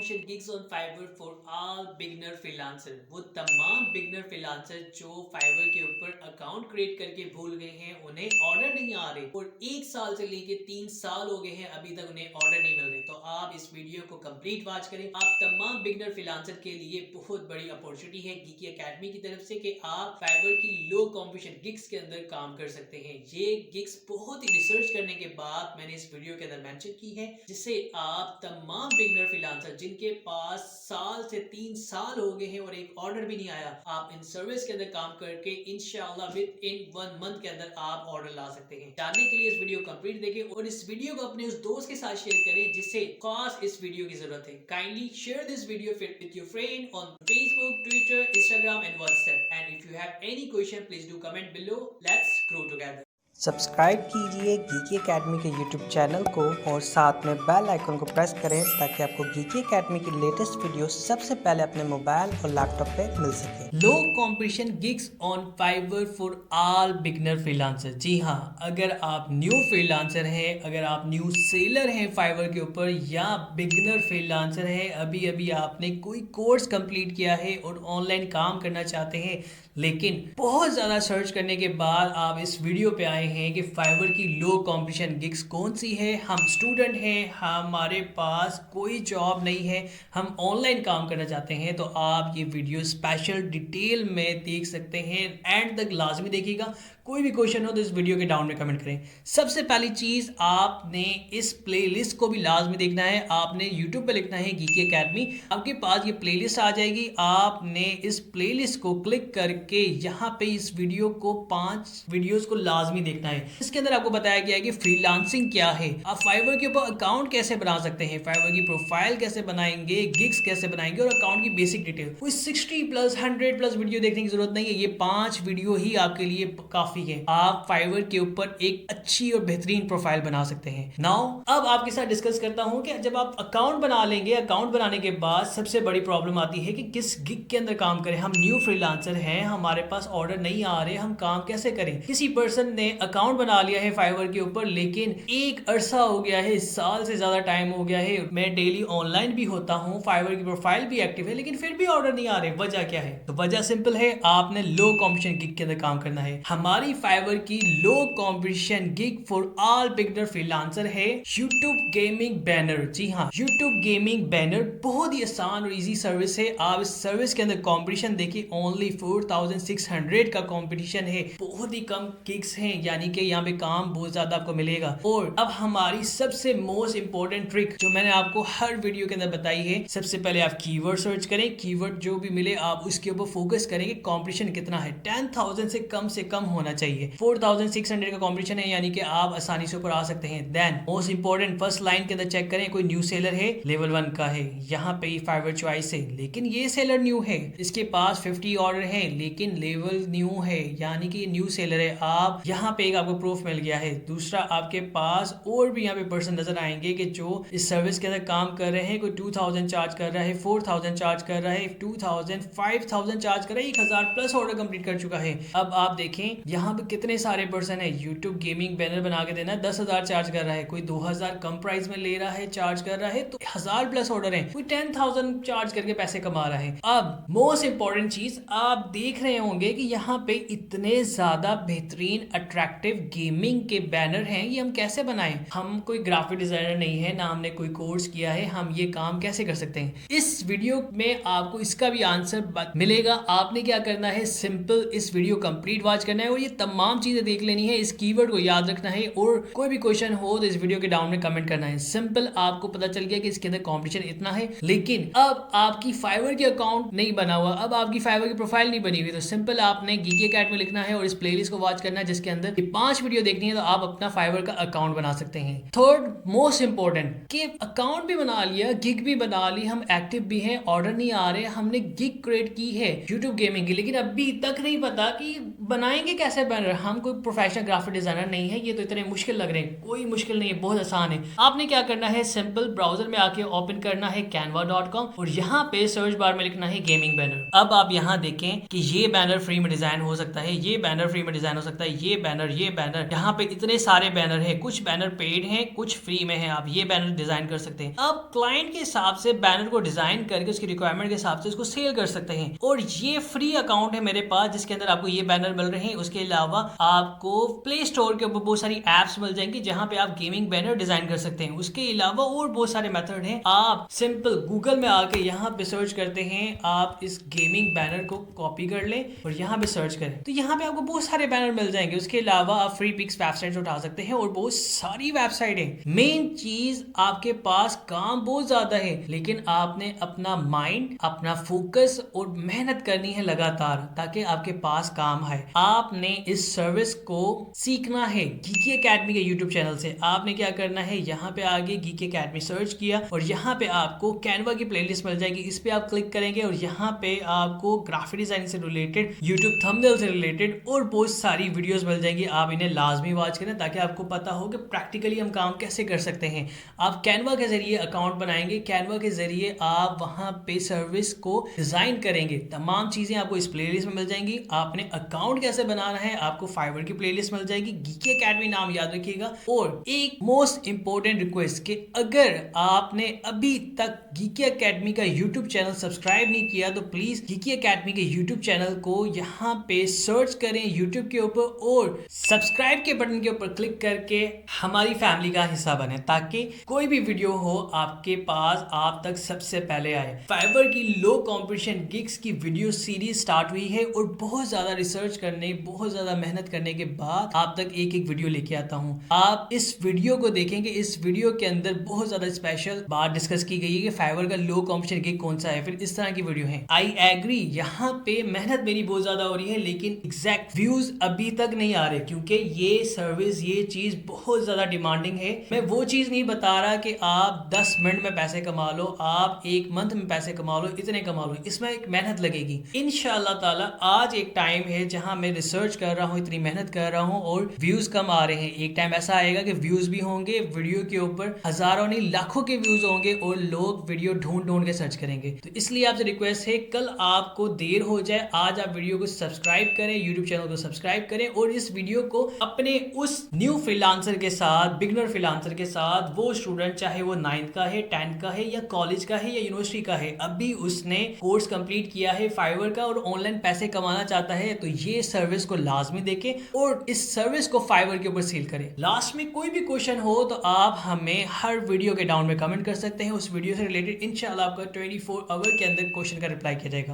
Competition gigs on Fiverr for all beginner freelancer. वो तमाम beginner freelancer जो fibre के ऊपर अकाउंट क्रिएट करके भूल गए हैं, उन्हें ऑर्डर नहीं आ रहे और 1 साल से लेके 3 साल हो गए हैं, अभी तक उन्हें ऑर्डर नहीं मिल रहे। तो आप इस वीडियो को कंप्लीट वॉच करें। आप तमाम बिगनर फ्रीलांसर के लिए बहुत बड़ी अपॉर्चुनिटी है गीकी एकेडमी की तरफ से कि आप फाइवर की लो कॉम्पिटिशन गिग्स के अंदर काम कर सकते हैं। ये गिग्स बहुत ही रिसर्च करने के बाद मैंने इस वीडियो के अंदर मेंशन की है, जिससे आप तमाम बिगनर फ्रीलांसर जिनके पास साल से 3 साल हो गए हैं और एक ऑर्डर भी नहीं आया, आप इन सर्विस के अंदर काम करके इंशाल्लाह विद इन 1 मंथ के अंदर आप ऑर्डर ला सकते हैं। जानने के लिए इस वीडियो कंप्लीट देखें और इस वीडियो को अपने उस दोस्त के साथ शेयर करें जिसे खास इस वीडियो की जरूरत है। Kindly share this video with your friend on Facebook, Twitter, Instagram and WhatsApp. And if you have any question, please do comment below. Let's grow together. Subscribe कीजिए गीकी एकेडमी के YouTube channel को और साथ में bell icon को press करें ताकि आपको गीकी एकेडमी की लेटेस्ट वीडियो सबसे पहले अपने मोबाइल और लैपटॉप पे मिल सके। Low competition gigs on Fiverr for all beginner freelancer. जी हाँ, अगर आप न्यू फ्रीलांसर हैं, अगर आप न्यू सेलर हैं फाइवर के ऊपर, या बिगनर फ्रीलांसर हैं, अभी अभी आपने कोई कोर्स कंप्लीट किया है और ऑनलाइन काम करना चाहते हैं, लेकिन बहुत ज़्यादा सर्च करने के बाद आप इस वीडियो पे आए हैं कि फाइवर की लो कॉम्पिटिशन गिग्स कौन सी है। हम स्टूडेंट हैं, हमारे पास कोई जॉब नहीं है, हम ऑनलाइन काम करना चाहते हैं, तो आप ये वीडियो स्पेशल डिटेल में देख सकते हैं। एंड तक लाजमी देखिएगा। कोई भी क्वेश्चन हो तो इस वीडियो के डाउन में कमेंट करें। सबसे पहली चीज़, आपने इस प्लेलिस्ट को भी लाजमी देखना है। आपने यूट्यूब पे लिखना है गीकी एकेडमी, आपके पास ये प्लेलिस्ट आ जाएगी। आपने इस प्लेलिस्ट को क्लिक करके यहाँ पे इस वीडियो को 5 वीडियोस को लाजमी देखना है। इसके अंदर आपको बताया गया है कि फ्रीलांसिंग क्या है, आप फाइवर के ऊपर अकाउंट कैसे बना सकते हैं, फाइवर की प्रोफाइल कैसे बनाएंगे, गिग्स कैसे बनाएंगे और अकाउंट की बेसिक डिटेल। कोई 60+ 100+ वीडियो देखने की जरूरत नहीं है, ये 5 वीडियो ही आपके लिए काफी है। आप फाइवर के ऊपर एक अच्छी और बेहतरीन प्रोफाइल बना सकते हैं। नाउ अब आपके साथ डिस्कस करता हूं कि जब आप अकाउंट बना लेंगे, अकाउंट बनाने के बाद सबसे बड़ी प्रॉब्लम आती है कि किस गिग के अंदर काम करें। हम न्यू फ्रीलांसर हैं, हमारे पास ऑर्डर नहीं आ रहे, हम काम कैसे करें। किसी पर्सन ने अकाउंट बना लिया है फाइवर के ऊपर, लेकिन एक अरसा हो गया है, साल से ज्यादा टाइम हो गया है, मैं डेली ऑनलाइन भी होता हूं, फाइवर की प्रोफाइल भी एक्टिव है, लेकिन फिर भी ऑर्डर नहीं आ रहे। वजह क्या है? तो वजह सिंपल है, आपने लो कॉम्पिटिशन गिग के अंदर काम करना है। हमारी फाइवर की low competition gig for all beginner freelancer है यूट्यूब गेमिंग बैनर। जी हाँ, यूट्यूब गेमिंग बैनर बहुत ही आसान और इजी सर्विस है। आप इस सर्विस के अंदर कंपटीशन देखिए, ओनली 4600 का कंपटीशन है, बहुत ही कम गिग्स हैं, यानी कि यहाँ पे काम बहुत ज्यादा आपको मिलेगा। और अब हमारी सबसे मोस्ट इंपॉर्टेंट ट्रिक जो मैंने आपको हर वीडियो के अंदर बताई है, सबसे पहले आप कीवर्ड सर्च करें, कीवर्ड जो भी मिले आप उसके ऊपर फोकस करेंगे। कंपटीशन कितना है? 10,000 से कम होना चाहिए। 4600 का कंपटीशन है, यानी कि आप आसानी से ऊपर आ सकते हैं। Then most important, first line के अंदर चेक करें, कोई न्यू सेलर है, लेवल 1 का है, यहाँ पे ही फाइवर चॉइस है, लेकिन ये सेलर न्यू है, इसके पास 50 ऑर्डर है, लेकिन लेवल न्यू है, यानी कि ये न्यू सेलर है। आप यहाँ पे एक आपको प्रूफ मिल गया है। दूसरा, आपके पास और भी यहाँ पे पर्सन नजर आएंगे कि जो इस सर्विस के अंदर काम कर रहे हैं। कोई 2000 चार्ज कर रहा है, 4000 चार्ज कर रहा है, 2000, 5000 चार्ज कर रहा है, 1000+ ऑर्डर कंप्लीट कर चुका है। अब आप देखें यहाँ पे कितने सारे पर्सन है। यूट्यूब गेमिंग बैनर बना के देना, 10,000 चार्ज कर रहा है, कोई 2000 कम प्राइस में ले रहा है, चार्ज कर रहा है, तो 1000+ ऑर्डर है, कोई 10,000 चार्ज करके पैसे कमा रहा है। अब मोस्ट इंपॉर्टेंट चीज, आप देख रहे होंगे कि यहाँ पे इतने ज्यादा बेहतरीन अट्रैक्टिव गेमिंग के बैनर हैं, ये हम कैसे बनाएं? हम कोई ग्राफिक डिजाइनर नहीं है, ना हमने कोई कोर्स किया है, हम ये काम कैसे कर सकते हैं? इस वीडियो में आपको इसका भी आंसर मिलेगा। आपने क्या करना है, सिंपल इस वीडियो कंप्लीट वॉच करना है और ये तमाम चीजें देख लेनी है, इस कीवर्ड को याद रखना है, और कोई भी क्वेश्चन हो तो इस वीडियो के डाउन में कमेंट करना है। सिंपल, आपको पता चल गया कि इसके अंदर कंपटीशन इतना है, लेकिन अब आपकी फाइवर की अकाउंट नहीं बना हुआ, अब आपकी फाइवर की प्रोफाइल नहीं बनी हुई, तो सिंपल आपने गीकी एकेडमी लिखना है और इस प्लेलिस्ट को वॉच करना है, जिसके अंदर ये 5 वीडियो देखनी है, तो आप अपना फाइवर का अकाउंट बना सकते हैं। थर्ड मोस्ट इंपॉर्टेंट, कि अकाउंट भी बना लिया, गिग भी बना ली, हम एक्टिव भी हैं, ऑर्डर नहीं आ रहे, हमने गिग क्रिएट की है यूट्यूब गेमिंग की, लेकिन अभी तक नहीं पता कि बनाएंगे कैसे बैनर? हम कोई प्रोफेशनल ग्राफिक डिजाइनर नहीं है, ये तो इतने मुश्किल लग रहे हैं। कोई मुश्किल नहीं है, बहुत आसान है। आपने क्या करना है, सिंपल ब्राउजर में आके ओपन करना है canva.com और यहाँ पे सर्च बार में लिखना है गेमिंग बैनर। अब आप यहाँ देखें कि ये बैनर फ्री में डिजाइन हो सकता है, ये बैनर फ्री में डिजाइन हो सकता है, ये बैनर, यहाँ पे इतने सारे बैनर है। कुछ बैनर पेड हैं, कुछ फ्री में है। आप ये बैनर डिजाइन कर सकते हैं। अब क्लाइंट के हिसाब से बैनर को डिजाइन करके उसकी रिक्वायरमेंट के हिसाब से उसको सेल कर सकते हैं। और ये फ्री अकाउंट है मेरे पास जिसके अंदर आपको ये बैनर मिल रहे हैं। उसके अलावा आपको प्ले स्टोर के ऊपर बहुत सारी एप्स मिल जाएंगी जहां पे आप गेमिंग बैनर डिजाइन कर सकते हैं। उसके अलावा और बहुत सारे मेथड हैं। आप सिंपल गूगल में आके यहाँ पे सर्च करते हैं, आप इस गेमिंग बैनर को कॉपी कर लें और यहाँ पे सर्च करें तो यहाँ पे आपको बहुत सारे बैनर मिल जाएंगे। उसके अलावा आप फ्री पिक्स वेबसाइट उठा सकते हैं और बहुत सारी वेबसाइट है। मेन चीज आपके पास काम बहुत ज्यादा है, लेकिन आपने अपना माइंड, अपना फोकस और मेहनत करनी है लगातार ताकि आपके पास काम है। आपने इस सर्विस को सीखना है गीकी एकेडमी के यूट्यूब चैनल से। आपने क्या करना है, यहाँ पे आगे गीकी एकेडमी सर्च किया और यहाँ पे आपको कैनवा की प्लेलिस्ट मिल जाएगी। इस पे आप क्लिक करेंगे और यहाँ पे आपको ग्राफिक डिजाइन से रिलेटेड, यूट्यूब थंबनेल से रिलेटेड और बहुत सारी वीडियोस मिल जाएंगी। आप इन्हें लाजमी वॉच करें ताकि आपको पता हो कि प्रैक्टिकली हम काम कैसे कर सकते हैं। आप कैनवा के जरिए अकाउंट बनाएंगे, कैनवा के जरिए आप वहां पे सर्विस को डिजाइन करेंगे। तमाम चीजें आपको इस प्लेलिस्ट में मिल जाएंगी। आपने अकाउंट कैसे बनाना है, आपको फाइवर की प्लेलिस्ट मिल जाएगी। गीकी एकेडमी नाम याद रखिएगा। और एक मोस्ट इंपॉर्टेंट रिक्वेस्ट कि अगर आपने अभी तक गीकी एकेडमी का यूट्यूब चैनल सब्सक्राइब नहीं किया तो प्लीज गीकी एकेडमी के यूट्यूब चैनल को यहाँ पे सर्च करें यूट्यूब के ऊपर और सब्सक्राइब के बटन के ऊपर क्लिक करके हमारी फैमिली का हिस्सा बने ताकि कोई भी वीडियो हो आपके पास आप तक सबसे पहले आए। फाइवर की लो कंपटीशन गिग्स की वीडियो सीरीज स्टार्ट हुई है और बहुत ज्यादा रिसर्च करने, बहुत ज्यादा मेहनत करने के बाद आप तक एक एक वीडियो लेके आता हूँ। आप इस वीडियो को देखेंगे, इस वीडियो के अंदर बहुत ज्यादा स्पेशल बात डिस्कस की गई है कि फाइवर का लो कंपटीशन गिग कौन सा है। फिर इस तरह की वीडियो है। आई एग्री, यहाँ पे मेहनत मेरी बहुत ज्यादा हो रही है लेकिन एग्जैक्ट व्यूज अभी तक नहीं आ रहे क्योंकि ये सर्विस, ये चीज बहुत ज्यादा डिमांडिंग है। मैं वो चीज नहीं बता रहा कि आप 10 मिनट में पैसे कमा लो, आप एक मंथ में पैसे कमा लो, इतने कमा लो। इसमें एक मेहनत लगेगी। इंशाल्लाह ताला आज एक टाइम है जहां मैं रिसर्च कर रहा हूं, इतनी मेहनत कर रहा हूं और व्यूज कम आ रहे हैं। एक टाइम ऐसा आएगा कि व्यूज भी होंगे, वीडियो के ऊपर हजारों नहीं लाखों के व्यूज होंगे और लोग वीडियो ढूंढ ढूंढ के सर्च करेंगे। तो इसलिए आपसे रिक्वेस्ट है, कल आपको देर हो जाए, आज आप वीडियो को सब्सक्राइब करें, यूट्यूब चैनल को सब्सक्राइब करें और इस वीडियो को अपने उस न्यू फ्रीलांसर के साथ, बिगनर फ्रीलांसर के साथ, वो स्टूडेंट चाहे वो 9th का है, 10th का है या कॉलेज का है या यूनिवर्सिटी का है, अभी उसने कोर्स कंप्लीट किया है फाइवर का और ऑनलाइन पैसे कमाना चाहता है, तो ये सर्विस को लाजमी देखें और इस सर्विस को फाइवर के ऊपर सेल करें। लास्ट में कोई भी क्वेश्चन हो तो आप हमें हर वीडियो के डाउन में कमेंट कर सकते हैं। उस वीडियो से रिलेटेड इंशाल्लाह आपका 24 आवर के अंदर क्वेश्चन का रिप्लाई किया जाएगा।